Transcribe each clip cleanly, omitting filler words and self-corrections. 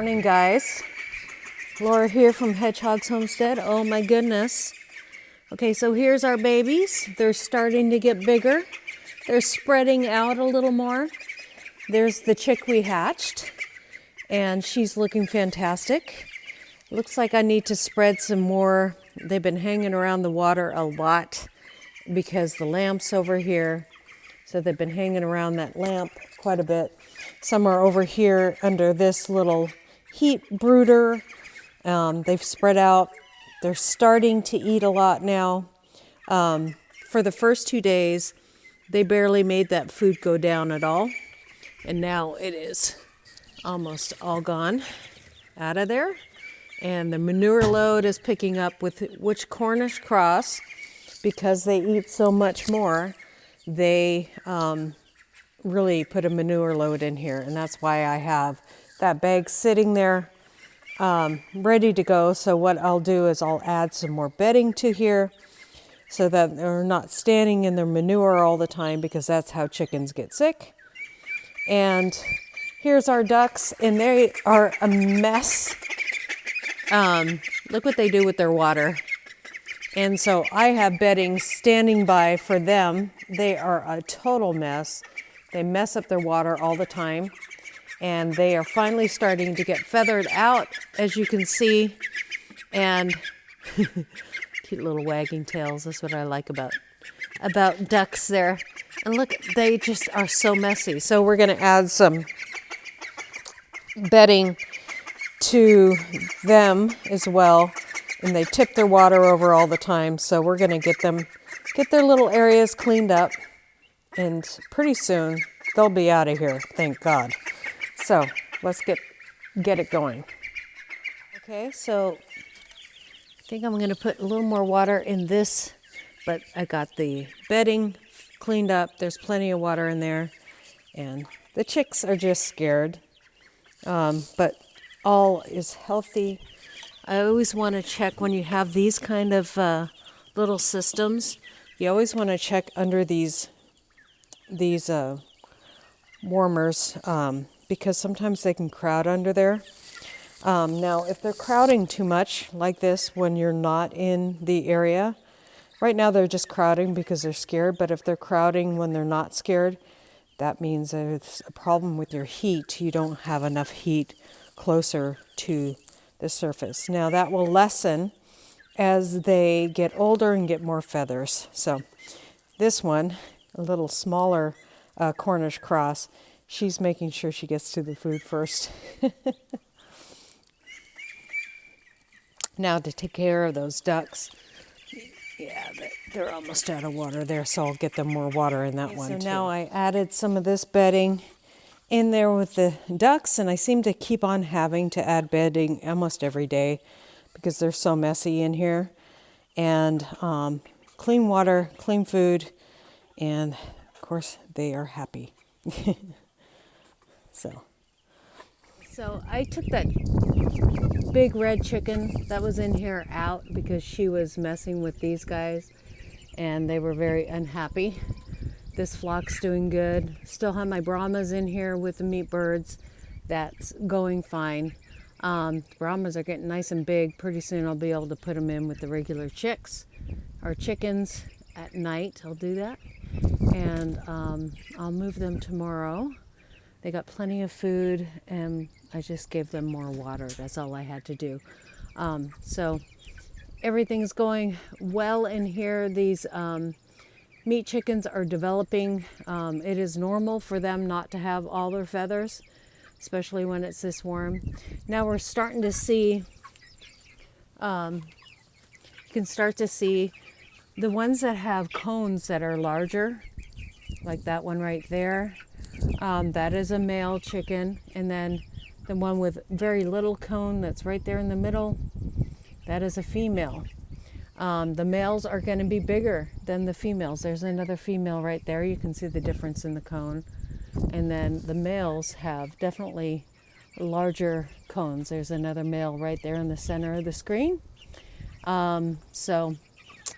Morning, guys. Laura here from Hedgehog's Homestead. Oh my goodness. Okay, so here's our babies. They're starting to get bigger. They're spreading out a little more. There's the chick we hatched, and she's looking fantastic. Looks like I need to spread some more. They've been hanging around the water a lot because the lamp's over here. So they've been hanging around that lamp quite a bit. Some are over here under this little heat brooder. They've spread out. They're starting to eat a lot now. For the first 2 days, they barely made that food go down at all. And now it is almost all gone out of there. And the manure load is picking up with which Cornish cross, because they eat so much more, they really put a manure load in here. And that's why I have that bag sitting there ready to go. So what I'll do is I'll add some more bedding to here so that they're not standing in their manure all the time, because that's how chickens get sick. And here's our ducks, and they are a mess. Look what they do with their water. And so I have bedding standing by for them. They are a total mess. They mess up their water all the time. And they are finally starting to get feathered out, as you can see. And cute little wagging tails. That's what I like about ducks there. And look, they just are so messy. So we're going to add some bedding to them as well. And they tip their water over all the time. So we're going to get their little areas cleaned up. And pretty soon they'll be out of here, thank God. So let's get it going. Okay, so I think I'm going to put a little more water in this, but I got the bedding cleaned up. There's plenty of water in there, and the chicks are just scared, but all is healthy. I always want to check when you have these kind of little systems. You always want to check under these warmers, because sometimes they can crowd under there. Now, if they're crowding too much, like this, when you're not in the area, right now they're just crowding because they're scared, but if they're crowding when they're not scared, that means there's a problem with your heat. You don't have enough heat closer to the surface. Now, that will lessen as they get older and get more feathers. So this one, a little smaller Cornish cross, she's making sure she gets to the food first. Now to take care of those ducks. Yeah, they're almost out of water there, so I'll get them more water in that one too. So now I added some of this bedding in there with the ducks, and I seem to keep on having to add bedding almost every day because they're so messy in here. And clean water, clean food, and of course they are happy. So I took that big red chicken that was in here out because she was messing with these guys and they were very unhappy. This flock's doing good. Still have my Brahmas in here with the meat birds. That's going fine. Brahmas are getting nice and big. Pretty soon I'll be able to put them in with the regular chicks or chickens at night. I'll do that. And I'll move them tomorrow. They got plenty of food, and I just gave them more water. That's all I had to do. So everything's going well in here. These meat chickens are developing. It is normal for them not to have all their feathers, especially when it's this warm. Now we're starting to see, you can start to see the ones that have cones that are larger, like that one right there. That is a male chicken. And then the one with very little cone that's right there in the middle, that is a female. The males are going to be bigger than the females. There's another female right there. You can see the difference in the cone. And then the males have definitely larger cones. There's another male right there in the center of the screen. And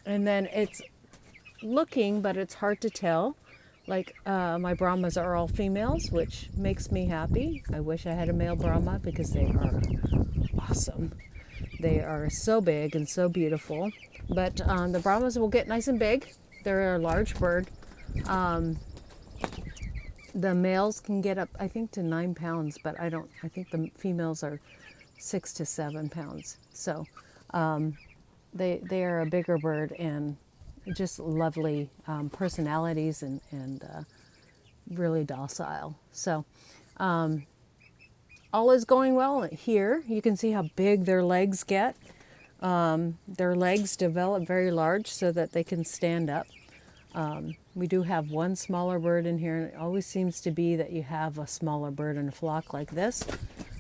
then it's looking, but it's hard to tell, Like my Brahmas are all females, which makes me happy. I wish I had a male Brahma because they are awesome. They are so big and so beautiful. But the Brahmas will get nice and big. They're a large bird. The males can get up, I think, to 9 pounds, but I think the females are 6 to 7 pounds. So they are a bigger bird and just lovely personalities and really docile. So all is going well here. You can see how big their legs get. Their legs develop very large so that they can stand up. We do have one smaller bird in here, and it always seems to be that you have a smaller bird in a flock like this.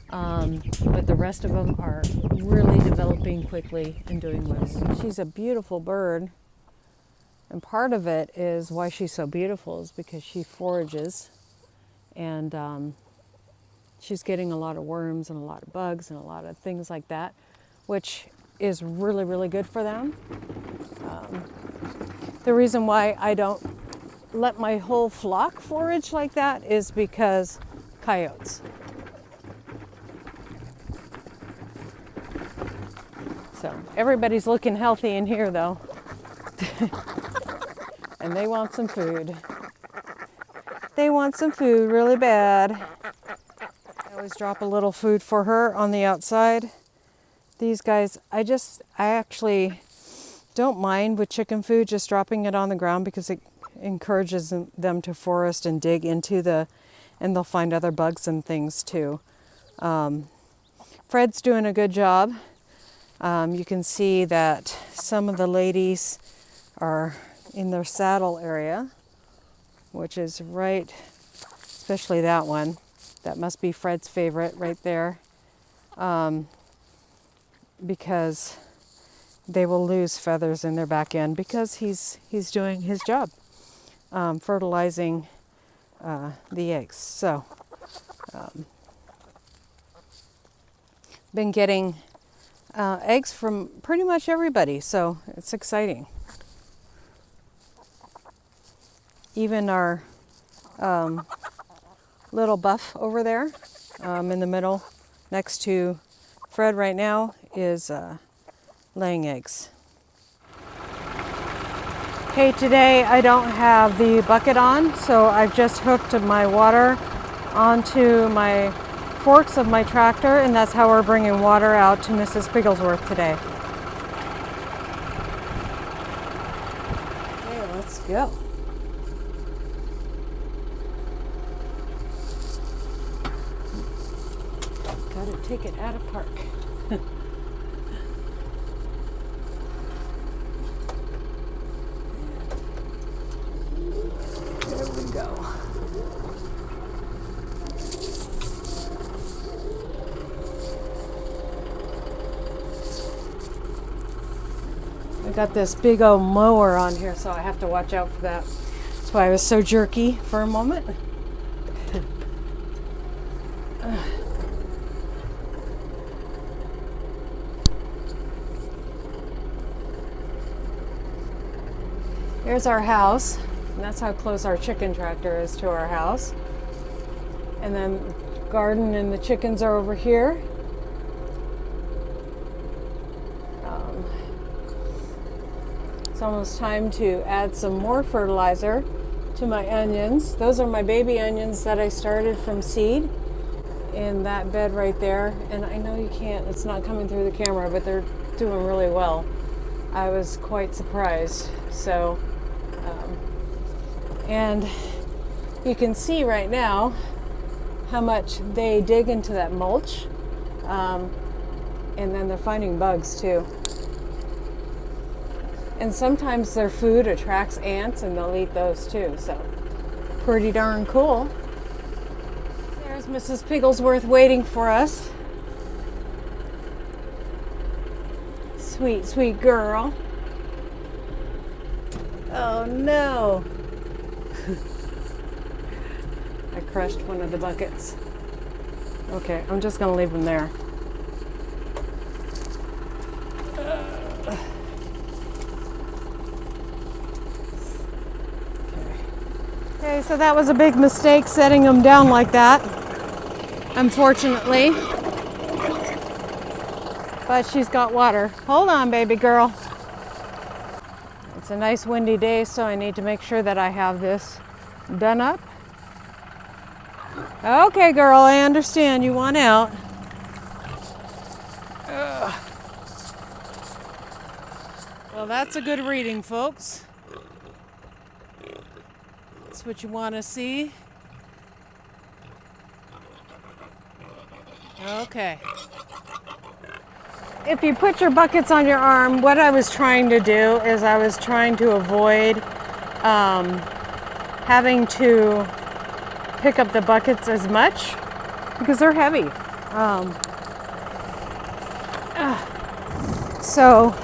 But the rest of them are really developing quickly and doing well. She's a beautiful bird, and part of it is why she's so beautiful is because she forages, and she's getting a lot of worms and a lot of bugs and a lot of things like that, which is really, really good for them. The reason why I don't let my whole flock forage like that is because coyotes. So everybody's looking healthy in here though. And they want some food. They want some food really bad. I always drop a little food for her on the outside. These guys, I actually don't mind with chicken food just dropping it on the ground because it encourages them to forest and dig into and they'll find other bugs and things too. Fred's doing a good job. You can see that some of the ladies are in their saddle area, which is right, especially that one. That must be Fred's favorite right there, because they will lose feathers in their back end because he's doing his job, fertilizing the eggs. So, been getting eggs from pretty much everybody, so it's exciting. Even our little buff over there in the middle next to Fred right now is laying eggs. Okay, today I don't have the bucket on, so I've just hooked my water onto my forks of my tractor, and that's how we're bringing water out to Mrs. Pigglesworth today. Okay, let's go. Gotta take it out of park. There we go. I got this big old mower on here, so I have to watch out for that. That's why I was so jerky for a moment. Here's our house, and that's how close our chicken tractor is to our house. And then garden and the chickens are over here. It's almost time to add some more fertilizer to my onions. Those are my baby onions that I started from seed in that bed right there. And I know you can't, it's not coming through the camera, but they're doing really well. I was quite surprised. So, and you can see right now how much they dig into that mulch. And then they're finding bugs too. And sometimes their food attracts ants and they'll eat those too. So pretty darn cool. There's Mrs. Pigglesworth waiting for us. Sweet, sweet girl. Oh no. I crushed one of the buckets. Okay, I'm just gonna leave them there. Okay. Okay, so that was a big mistake setting them down like that, unfortunately. But she's got water. Hold on, baby girl. It's a nice windy day, so I need to make sure that I have this done up. Okay, girl, I understand you want out. Ugh. Well, that's a good reading, folks. That's what you want to see. Okay. If you put your buckets on your arm, what I was trying to do is I was trying to avoid having to pick up the buckets as much because they're heavy. So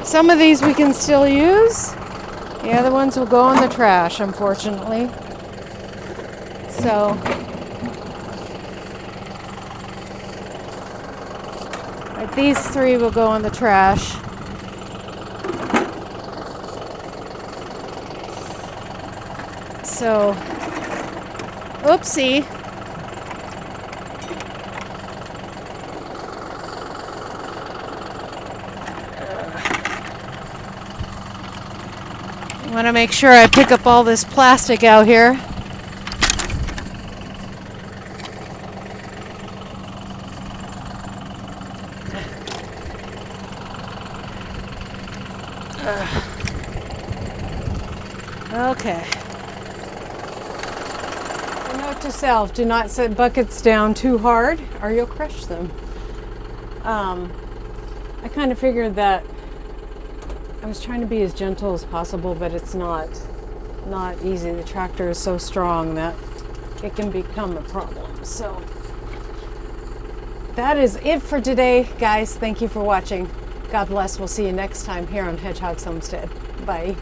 some of these we can still use. The other ones will go in the trash, unfortunately. So like these three will go in the trash. So, oopsie. I want to make sure I pick up all this plastic out here. Okay. Note to self, do not set buckets down too hard or you'll crush them. I kind of figured that I was trying to be as gentle as possible, but it's not easy. The tractor is so strong that it can become a problem. So that is it for today, guys. Thank you for watching. God bless. We'll see you next time here on Hedgehog's Homestead. Bye.